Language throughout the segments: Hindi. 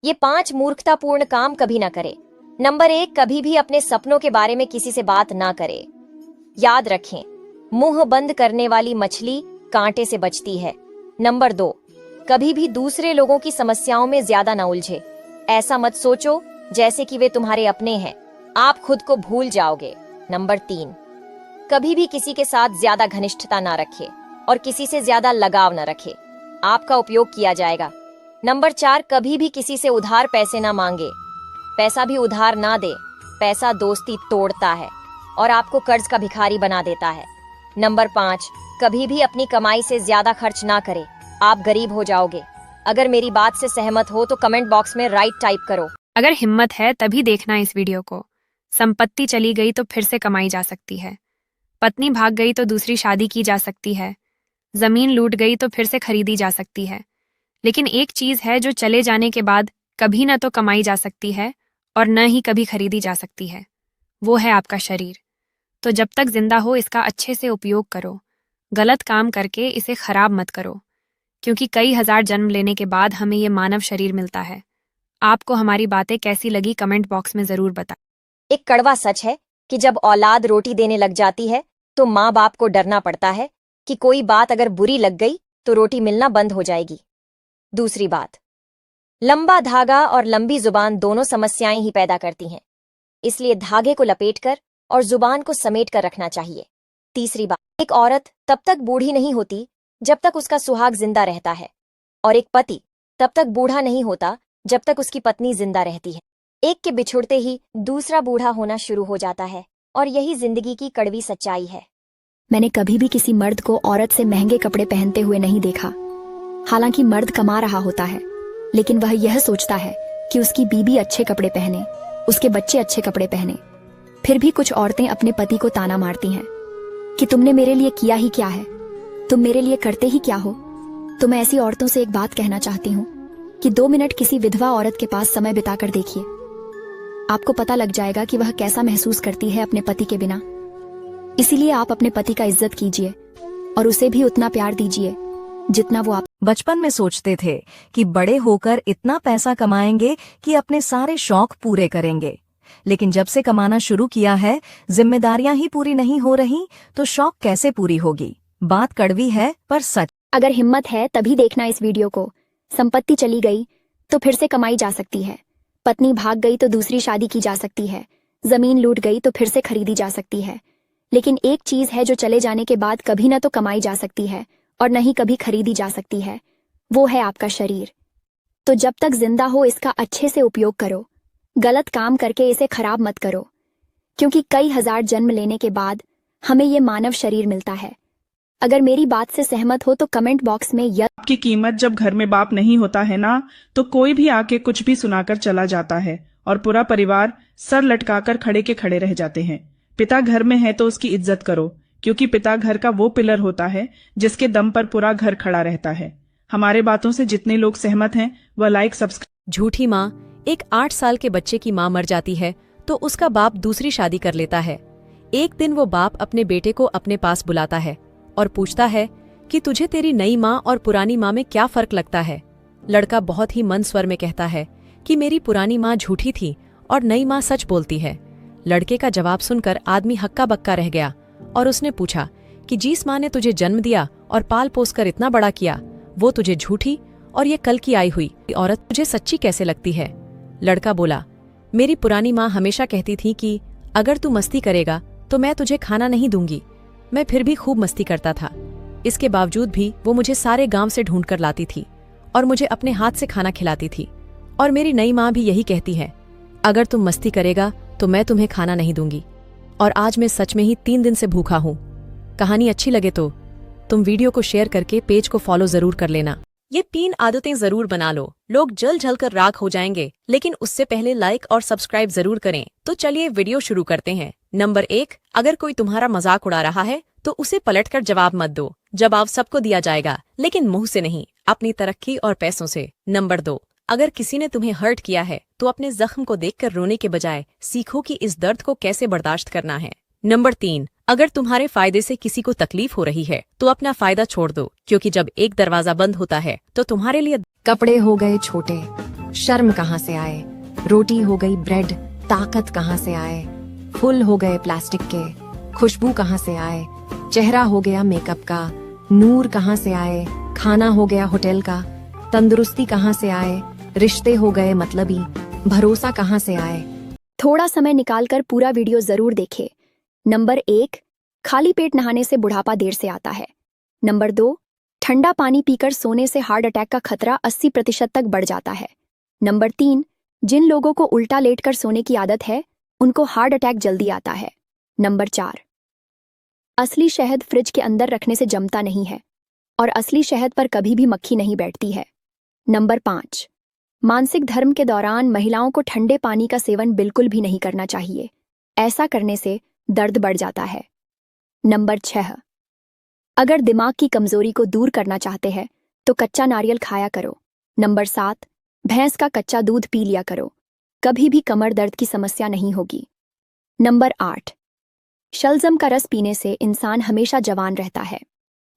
ये 5 मूर्खतापूर्ण काम कभी ना करें। नंबर 1, कभी भी अपने सपनों के बारे में किसी से बात ना करें। याद रखें, मुंह बंद करने वाली मछली कांटे से बचती है। नंबर 2, कभी भी दूसरे लोगों की समस्याओं में ज्यादा ना उलझे। ऐसा मत सोचो जैसे कि वे तुम्हारे अपने हैं, आप खुद को भूल जाओगे। नंबर 3, कभी भी किसी के साथ ज्यादा घनिष्ठता ना रखे और किसी से ज्यादा लगाव ना रखे, आपका उपयोग किया जाएगा। नंबर 4, कभी भी किसी से उधार पैसे ना मांगे, पैसा भी उधार ना दे। पैसा दोस्ती तोड़ता है और आपको कर्ज का भिखारी बना देता है। नंबर 5, कभी भी अपनी कमाई से ज्यादा खर्च ना करें, आप गरीब हो जाओगे। अगर मेरी बात से सहमत हो तो कमेंट बॉक्स में राइट टाइप करो। अगर हिम्मत है तभी देखना इस वीडियो को। संपत्ति चली गई तो फिर से कमाई जा सकती है। पत्नी भाग गई तो दूसरी शादी की जा सकती है। जमीन लूट गई तो फिर से खरीदी जा सकती है। लेकिन एक चीज है जो चले जाने के बाद कभी न तो कमाई जा सकती है और न ही कभी खरीदी जा सकती है, वो है आपका शरीर। तो जब तक जिंदा हो इसका अच्छे से उपयोग करो, गलत काम करके इसे खराब मत करो, क्योंकि कई हजार जन्म लेने के बाद हमें ये मानव शरीर मिलता है। आपको हमारी बातें कैसी लगी कमेंट बॉक्स में जरूर बताएं। एक कड़वा सच है कि जब औलाद रोटी देने लग जाती है तो माँ बाप को डरना पड़ता है कि कोई बात अगर बुरी लग गई तो रोटी मिलना बंद हो जाएगी। दूसरी बात, लंबा धागा और लंबी जुबान दोनों समस्याएं ही पैदा करती हैं, इसलिए धागे को लपेटकर और जुबान को समेट कर रखना चाहिए। तीसरी बात, एक औरत तब तक बूढ़ी नहीं होती जब तक उसका सुहाग जिंदा रहता है, और एक पति तब तक बूढ़ा नहीं होता जब तक उसकी पत्नी जिंदा रहती है। एक के बिछुड़ते ही दूसरा बूढ़ा होना शुरू हो जाता है, और यही जिंदगी की कड़वी सच्चाई है। मैंने कभी भी किसी मर्द को औरत से महंगे कपड़े पहनते हुए नहीं देखा। हालांकि मर्द कमा रहा होता है, लेकिन वह यह सोचता है कि उसकी बीबी अच्छे कपड़े पहने, उसके बच्चे अच्छे कपड़े पहने। फिर भी कुछ औरतें अपने पति को ताना मारती हैं कि तुमने मेरे लिए किया ही क्या है, तुम मेरे लिए करते ही क्या हो। तो मैं ऐसी औरतों से एक बात कहना चाहती हूँ कि 2 मिनट किसी विधवा औरत के पास समय बिताकर देखिए, आपको पता लग जाएगा कि वह कैसा महसूस करती है अपने पति के बिना। इसीलिए आप अपने पति का इज्जत कीजिए और उसे भी उतना प्यार दीजिए जितना वो आप। बचपन में सोचते थे कि बड़े होकर इतना पैसा कमाएंगे कि अपने सारे शौक पूरे करेंगे, लेकिन जब से कमाना शुरू किया है, जिम्मेदारियां ही पूरी नहीं हो रही तो शौक कैसे पूरी होगी। बात कड़वी है पर सच। अगर हिम्मत है तभी देखना इस वीडियो को। संपत्ति चली गई तो फिर से कमाई जा सकती है। पत्नी भाग गई तो दूसरी शादी की जा सकती है। जमीन लूट गई तो फिर से खरीदी जा सकती है। लेकिन एक चीज है जो चले जाने के बाद कभी न तो कमाई जा सकती है और न ही कभी खरीदी जा सकती है, वो है आपका शरीर। तो जब तक जिंदा हो इसका अच्छे से उपयोग करो, गलत काम करके इसे खराब मत करो, क्योंकि कई हजार जन्म लेने के बाद हमें ये मानव शरीर मिलता है। अगर मेरी बात से सहमत हो तो कमेंट बॉक्स में की कीमत जब घर में बाप नहीं होता है ना, तो कोई भी आके कुछ भी सुनाकर चला जाता है और पूरा परिवार सर लटकाकर खड़े के खड़े रह जाते हैं। पिता घर में है तो उसकी इज्जत करो, क्योंकि पिता घर का वो पिलर होता है जिसके दम पर पूरा घर खड़ा रहता है। हमारे बातों से जितने लोग सहमत हैं वह लाइक सब्सक्राइब। झूठी माँ। एक 8 साल के बच्चे की माँ मर जाती है तो उसका बाप दूसरी शादी कर लेता है। एक दिन वो बाप अपने बेटे को अपने पास बुलाता है और पूछता है कि तुझे तेरी नई माँ और पुरानी माँ में क्या फर्क लगता है। लड़का बहुत ही मंद स्वर में कहता है कि मेरी पुरानी माँ झूठी थी और नई माँ सच बोलती है। लड़के का जवाब सुनकर आदमी हक्का बक्का रह गया और उसने पूछा कि जिस माँ ने तुझे जन्म दिया और पाल पोस कर इतना बड़ा किया, वो तुझे झूठी और ये कल की आई हुई औरत तुझे सच्ची कैसे लगती है। लड़का बोला, मेरी पुरानी माँ हमेशा कहती थी कि अगर तू मस्ती करेगा तो मैं तुझे खाना नहीं दूंगी। मैं फिर भी खूब मस्ती करता था। इसके बावजूद भी वो मुझे सारे गांव से ढूंढ कर लाती थी और मुझे अपने हाथ से खाना खिलाती थी। और मेरी नई माँ भी यही कहती है, अगर तुम मस्ती करेगा तो मैं तुम्हें खाना नहीं दूंगी। और आज मैं सच में ही 3 दिन से भूखा हूँ। कहानी अच्छी लगे तो तुम वीडियो को शेयर करके पेज को फॉलो जरूर कर लेना। ये 3 आदतें जरूर बना लो, लोग जल जल कर राख हो जाएंगे, लेकिन उससे पहले लाइक और सब्सक्राइब जरूर करें। तो चलिए वीडियो शुरू करते हैं। नंबर 1, अगर कोई तुम्हारा मजाक उड़ा रहा है तो उसे पलटकर जवाब मत दो। जवाब सबको दिया जाएगा, लेकिन मुंह से नहीं, अपनी तरक्की और पैसों से। नंबर 2, अगर किसी ने तुम्हें हर्ट किया है तो अपने जख्म को देखकर रोने के बजाय सीखो कि इस दर्द को कैसे बर्दाश्त करना है। नंबर 3, अगर तुम्हारे फायदे से किसी को तकलीफ हो रही है तो अपना फायदा छोड़ दो, क्योंकि जब एक दरवाजा बंद होता है तो तुम्हारे लिए कपड़े हो गए छोटे, शर्म कहाँ से आए, रोटी हो गई ब्रेड, ताकत कहाँ से आए, फूल हो गए प्लास्टिक के, खुशबू कहाँ से आए, चेहरा हो गया मेकअप का, नूर कहाँ से आए, खाना हो गया होटल का, तंदुरुस्ती कहाँ से आए, रिश्ते हो गए मतलबी, भरोसा कहाँ से आए। थोड़ा समय निकालकर पूरा वीडियो जरूर देखें। नंबर 1, खाली पेट नहाने से बुढ़ापा देर से आता है। नंबर 2, ठंडा पानी पीकर सोने से हार्ट अटैक का खतरा 80% तक बढ़ जाता है। नंबर 3, जिन लोगों को उल्टा लेटकर सोने की आदत है उनको हार्ट अटैक जल्दी आता है। नंबर 4, असली शहद फ्रिज के अंदर रखने से जमता नहीं है और असली शहद पर कभी भी मक्खी नहीं बैठती है। नंबर 5, मासिक धर्म के दौरान महिलाओं को ठंडे पानी का सेवन बिल्कुल भी नहीं करना चाहिए, ऐसा करने से दर्द बढ़ जाता है। नंबर 6, अगर दिमाग की कमजोरी को दूर करना चाहते हैं तो कच्चा नारियल खाया करो। नंबर 7, भैंस का कच्चा दूध पी लिया करो, कभी भी कमर दर्द की समस्या नहीं होगी। नंबर 8, शलजम का रस पीने से इंसान हमेशा जवान रहता है।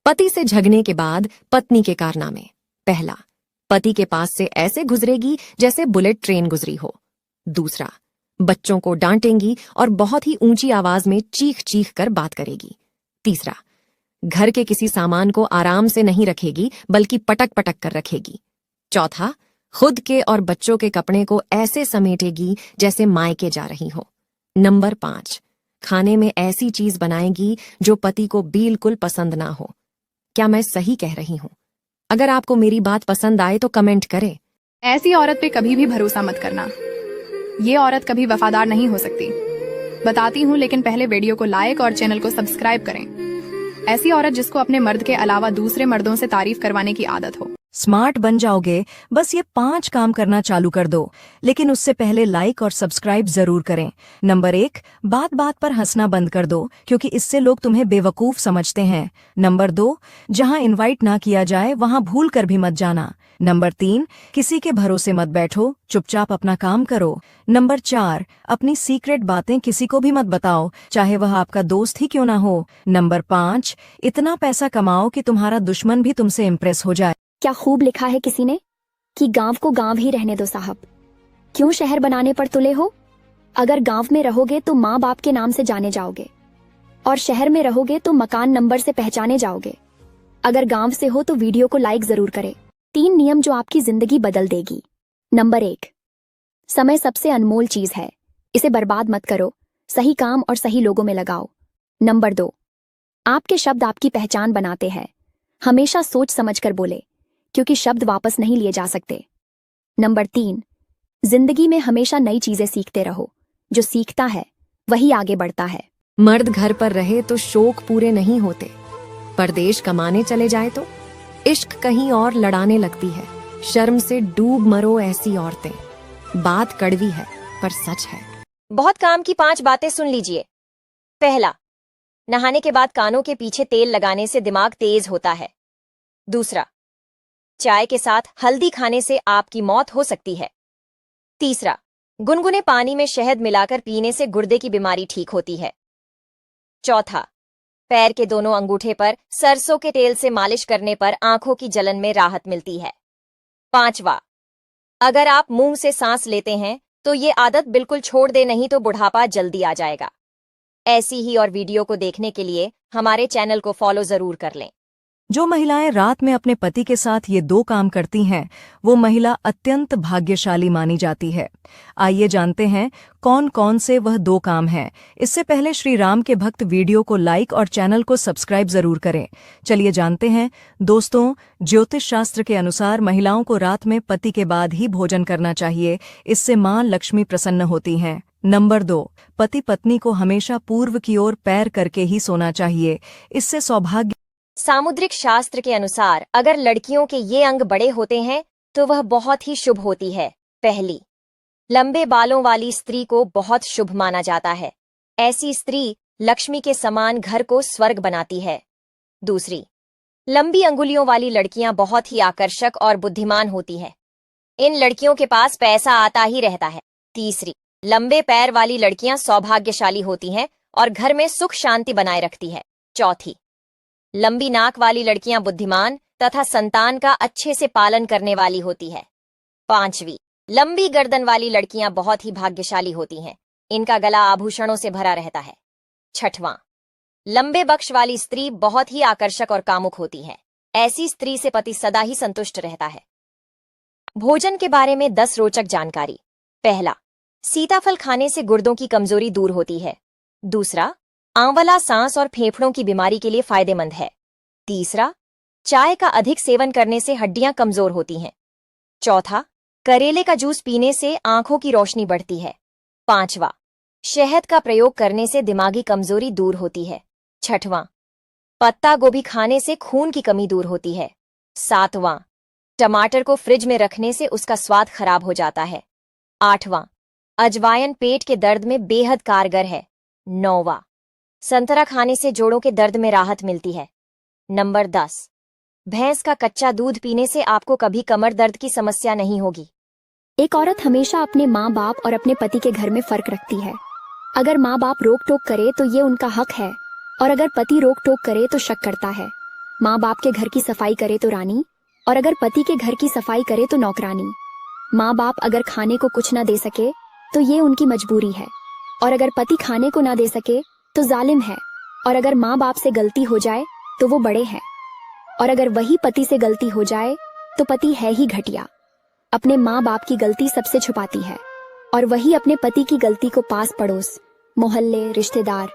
पति से झगड़ने के बाद पत्नी के कारनामे। पहला, पति के पास से ऐसे गुजरेगी जैसे बुलेट ट्रेन गुजरी हो। दूसरा, बच्चों को डांटेंगी और बहुत ही ऊंची आवाज में चीख चीख कर बात करेगी। तीसरा, घर के किसी सामान को आराम से नहीं रखेगी बल्कि पटक पटक कर रखेगी। चौथा, खुद के और बच्चों के कपड़े को ऐसे समेटेगी जैसे मायके जा रही हो। नंबर 5, खाने में ऐसी चीज बनाएगी जो पति को बिल्कुल पसंद ना हो। क्या मैं सही कह रही हूं? अगर आपको मेरी बात पसंद आए तो कमेंट करें। ऐसी औरत पे कभी भी भरोसा मत करना, ये औरत कभी वफादार नहीं हो सकती। बताती हूँ, लेकिन पहले वीडियो को लाइक और चैनल को सब्सक्राइब करें। ऐसी औरत जिसको अपने मर्द के अलावा दूसरे मर्दों से तारीफ करवाने की आदत हो। स्मार्ट बन जाओगे, बस ये 5 काम करना चालू कर दो, लेकिन उससे पहले लाइक और सब्सक्राइब जरूर करें। नंबर 1, बात बात पर हंसना बंद कर दो, क्योंकि इससे लोग तुम्हें बेवकूफ समझते हैं। नंबर 2, जहां इनवाइट ना किया जाए वहां भूल कर भी मत जाना। नंबर 3, किसी के भरोसे मत बैठो, चुपचाप अपना काम करो। नंबर 4, अपनी सीक्रेट बातें किसी को भी मत बताओ, चाहे वह आपका दोस्त ही क्यों ना हो। नंबर 5, इतना पैसा कमाओ कि तुम्हारा दुश्मन भी तुमसे इम्प्रेस हो जाए। क्या खूब लिखा है किसी ने कि गांव को गांव ही रहने दो साहब, क्यों शहर बनाने पर तुले हो। अगर गांव में रहोगे तो माँ बाप के नाम से जाने जाओगे और शहर में रहोगे तो मकान नंबर से पहचाने जाओगे। अगर गांव से हो तो वीडियो को लाइक जरूर करें। 3 नियम जो आपकी जिंदगी बदल देगी। नंबर 1, समय सबसे अनमोल चीज है, इसे बर्बाद मत करो, सही काम और सही लोगों में लगाओ। नंबर 2, आपके शब्द आपकी पहचान बनाते हैं, हमेशा सोच समझकर बोले, क्योंकि शब्द वापस नहीं लिए जा सकते। नंबर 3, जिंदगी में हमेशा नई चीजें सीखते रहो, जो सीखता है वही आगे बढ़ता है। मर्द घर पर रहे तो शौक पूरे नहीं होते, परदेश कमाने चले जाए तो इश्क कहीं और लड़ाने लगती है। शर्म से डूब मरो ऐसी औरतें। बात कड़वी है पर सच है। बहुत काम की 5 बातें सुन लीजिए। पहला, नहाने के बाद कानों के पीछे तेल लगाने से दिमाग तेज होता है। दूसरा, चाय के साथ हल्दी खाने से आपकी मौत हो सकती है। तीसरा, गुनगुने पानी में शहद मिलाकर पीने से गुर्दे की बीमारी ठीक होती है। चौथा, पैर के दोनों अंगूठे पर सरसों के तेल से मालिश करने पर आंखों की जलन में राहत मिलती है। 5वां, अगर आप मुंह से सांस लेते हैं तो ये आदत बिल्कुल छोड़ दे, नहीं तो बुढ़ापा जल्दी आ जाएगा। ऐसी ही और वीडियो को देखने के लिए हमारे चैनल को फॉलो जरूर कर लें। जो महिलाएं रात में अपने पति के साथ ये 2 काम करती हैं, वो महिला अत्यंत भाग्यशाली मानी जाती है। आइए जानते हैं कौन कौन से वह 2 काम हैं। इससे पहले श्री राम के भक्त वीडियो को लाइक और चैनल को सब्सक्राइब जरूर करें। चलिए जानते हैं। दोस्तों, ज्योतिष शास्त्र के अनुसार महिलाओं को रात में पति के बाद ही भोजन करना चाहिए, इससे मां लक्ष्मी प्रसन्न होती हैं। नंबर 2, पति पत्नी को हमेशा पूर्व की ओर पैर करके ही सोना चाहिए, इससे सौभाग्य। सामुद्रिक शास्त्र के अनुसार अगर लड़कियों के ये अंग बड़े होते हैं तो वह बहुत ही शुभ होती है। पहली, लंबे बालों वाली स्त्री को बहुत शुभ माना जाता है। ऐसी स्त्री लक्ष्मी के समान घर को स्वर्ग बनाती है। दूसरी, लंबी अंगुलियों वाली लड़कियां बहुत ही आकर्षक और बुद्धिमान होती है। इन लड़कियों के पास पैसा आता ही रहता है। तीसरी, लंबे पैर वाली लड़कियां सौभाग्यशाली होती हैं और घर में सुख शांति बनाए रखती है। चौथी, लंबी नाक वाली लड़कियां बुद्धिमान तथा संतान का अच्छे से पालन करने वाली होती है। 5वीं, लंबी गर्दन वाली लड़कियां बहुत ही भाग्यशाली होती हैं। इनका गला आभूषणों से भरा रहता है। छठवां, लंबे बक्ष वाली स्त्री बहुत ही आकर्षक और कामुक होती है। ऐसी स्त्री से पति सदा ही संतुष्ट रहता है। भोजन के बारे में 10 रोचक जानकारी। पहला, सीताफल खाने से गुर्दों की कमजोरी दूर होती है। दूसरा, आंवला सांस और फेफड़ों की बीमारी के लिए फायदेमंद है। तीसरा, चाय का अधिक सेवन करने से हड्डियां कमजोर होती हैं। चौथा, करेले का जूस पीने से आंखों की रोशनी बढ़ती है। पांचवा, शहद का प्रयोग करने से दिमागी कमजोरी दूर होती है। छठवां, पत्ता गोभी खाने से खून की कमी दूर होती है। सातवां, टमाटर को फ्रिज में रखने से उसका स्वाद खराब हो जाता है। आठवां, अजवायन पेट के दर्द में बेहद कारगर है। नौवां, संतरा खाने से जोड़ों के दर्द में राहत मिलती है। नंबर 10, भैंस का कच्चा दूध पीने से आपको कभी कमर दर्द की समस्या नहीं होगी। एक औरत हमेशा अपने माँ बाप और अपने पति के घर में फर्क रखती है। अगर माँ बाप रोक टोक करे तो ये उनका हक है, और अगर पति रोक टोक करे तो शक करता है। माँ बाप के घर की सफाई करे तो रानी, और अगर पति के घर की सफाई करे तो नौकरानी। माँ बाप अगर खाने को कुछ न दे सके तो ये उनकी मजबूरी है, और अगर पति खाने को ना दे सके तो जालिम है, और अगर माँ बाप से गलती हो जाए तो वो बड़े हैं, और अगर वही पति से गलती हो जाए तो पति है ही घटिया। अपने माँ बाप की गलती सबसे छुपाती है, और वही अपने पति की गलती को पास पड़ोस, मोहल्ले, रिश्तेदार,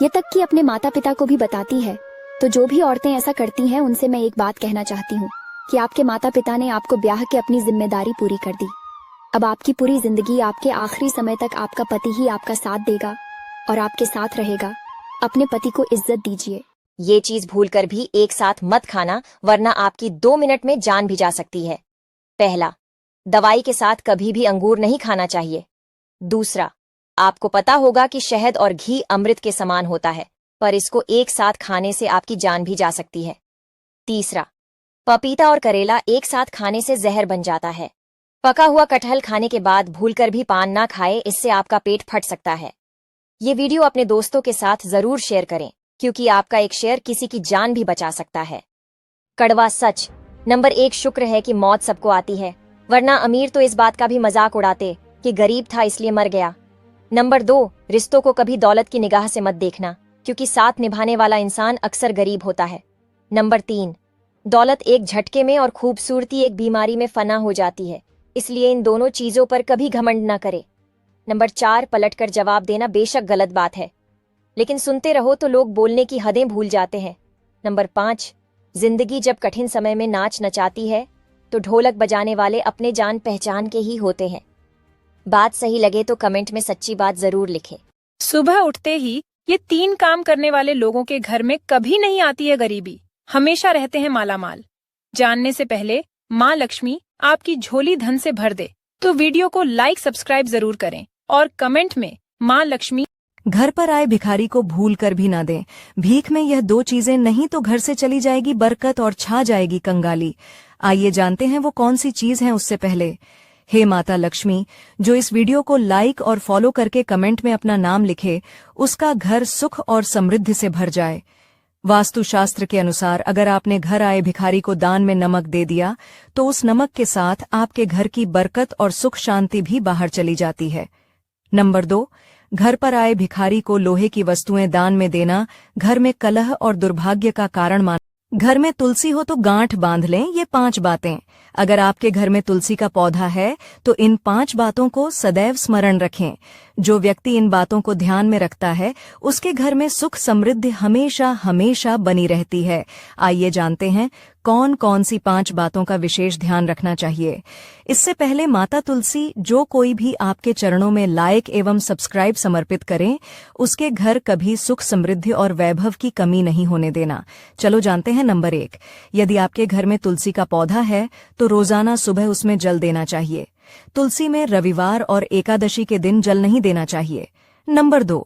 ये तक कि अपने माता पिता को भी बताती है। तो जो भी औरतें ऐसा करती हैं उनसे मैं एक बात कहना चाहती हूँ कि आपके माता पिता ने आपको ब्याह के अपनी जिम्मेदारी पूरी कर दी। अब आपकी पूरी जिंदगी, आपके आखिरी समय तक आपका पति ही आपका साथ देगा और आपके साथ रहेगा। अपने पति को इज्जत दीजिए। ये चीज भूलकर भी एक साथ मत खाना, वरना आपकी 2 मिनट में जान भी जा सकती है। पहला, दवाई के साथ कभी भी अंगूर नहीं खाना चाहिए। दूसरा, आपको पता होगा कि शहद और घी अमृत के समान होता है, पर इसको एक साथ खाने से आपकी जान भी जा सकती है। तीसरा, पपीता और करेला एक साथ खाने से जहर बन जाता है। पका हुआ कटहल खाने के बाद भूलकर भी पान ना खाए, इससे आपका पेट फट सकता है। ये वीडियो अपने दोस्तों के साथ जरूर शेयर करें, क्योंकि आपका एक शेयर किसी की जान भी बचा सकता है। कड़वा सच। नंबर 1, शुक्र है कि मौत सबको आती है, वरना अमीर तो इस बात का भी मजाक उड़ाते कि गरीब था इसलिए मर गया। नंबर 2, रिश्तों को कभी दौलत की निगाह से मत देखना, क्योंकि साथ निभाने वाला इंसान अक्सर गरीब होता है। नंबर 3, दौलत एक झटके में और खूबसूरती एक बीमारी में फना हो जाती है, इसलिए इन दोनों चीजों पर कभी घमंड न करे। नंबर 4, पलटकर जवाब देना बेशक गलत बात है, लेकिन सुनते रहो तो लोग बोलने की हदें भूल जाते हैं। नंबर 5, जिंदगी जब कठिन समय में नाच नचाती है तो ढोलक बजाने वाले अपने जान पहचान के ही होते हैं। बात सही लगे तो कमेंट में सच्ची बात जरूर लिखें। सुबह उठते ही ये 3 काम करने वाले लोगों के घर में कभी नहीं आती है गरीबी, हमेशा रहते हैं मालामाल। जानने से पहले माँ लक्ष्मी आपकी झोली धन से भर दे, तो वीडियो को लाइक सब्सक्राइब जरूर करें और कमेंट में माँ लक्ष्मी। घर पर आए भिखारी को भूल कर भी ना दें। भीख में यह 2 चीजें नहीं तो घर से चली जाएगी बरकत और छा जाएगी कंगाली। आइए जानते हैं वो कौन सी चीज है। उससे पहले, हे माता लक्ष्मी, जो इस वीडियो को लाइक और फॉलो करके कमेंट में अपना नाम लिखे, उसका घर सुख और समृद्धि से भर जाए। वास्तुशास्त्र के अनुसार अगर आपने घर आए भिखारी को दान में नमक दे दिया तो उस नमक के साथ आपके घर की बरकत और सुख शांति भी बाहर चली जाती है। नंबर 2, घर पर आए भिखारी को लोहे की वस्तुएं दान में देना घर में कलह और दुर्भाग्य का कारण मान। घर में तुलसी हो तो गांठ बांध लें। ये 5 बातें। अगर आपके घर में तुलसी का पौधा है तो इन 5 बातों को सदैव स्मरण रखें। जो व्यक्ति इन बातों को ध्यान में रखता है उसके घर में सुख समृद्धि हमेशा हमेशा बनी रहती है। आइए जानते हैं कौन कौन सी 5 बातों का विशेष ध्यान रखना चाहिए। इससे पहले माता तुलसी जो कोई भी आपके चरणों में लाइक एवं सब्सक्राइब समर्पित करें, उसके घर कभी सुख समृद्धि और वैभव की कमी नहीं होने देना। चलो जानते हैं। नंबर 1, यदि आपके घर में तुलसी का पौधा है तो रोजाना सुबह उसमें जल देना चाहिए। तुलसी में रविवार और एकादशी के दिन जल नहीं देना चाहिए। नंबर 2,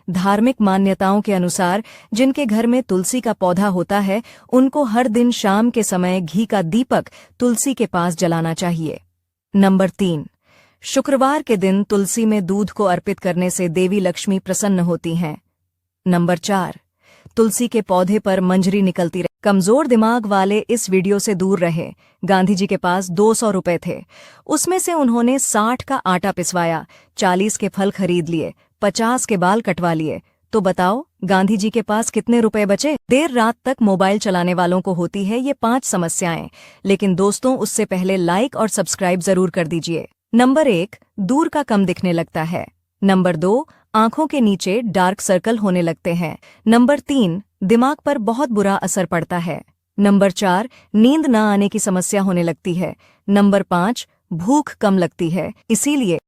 धार्मिक मान्यताओं के अनुसार जिनके घर में तुलसी का पौधा होता है उनको हर दिन शाम के समय घी का दीपक तुलसी के पास जलाना चाहिए। नंबर 3, शुक्रवार के दिन तुलसी में दूध को अर्पित करने से देवी लक्ष्मी प्रसन्न होती हैं। नंबर 4, तुलसी के पौधे पर मंजरी निकलती रही। कमजोर दिमाग वाले इस वीडियो से दूर रहे। गांधी जी के पास 200 रुपए थे, उसमें से उन्होंने 60 का आटा पिसवाया, 40 के फल खरीद लिए, 50 के बाल कटवा लिए। तो बताओ गांधी जी के पास कितने रुपए बचे? देर रात तक मोबाइल चलाने वालों को होती है ये 5 समस्याएं, लेकिन दोस्तों उससे पहले लाइक और सब्सक्राइब जरूर कर दीजिए। नंबर 1, दूर का कम दिखने लगता है। नंबर 2, आंखों के नीचे डार्क सर्कल होने लगते हैं। नंबर 3, दिमाग पर बहुत बुरा असर पड़ता है। नंबर 4, नींद न आने की समस्या होने लगती है। नंबर 5, भूख कम लगती है। इसीलिए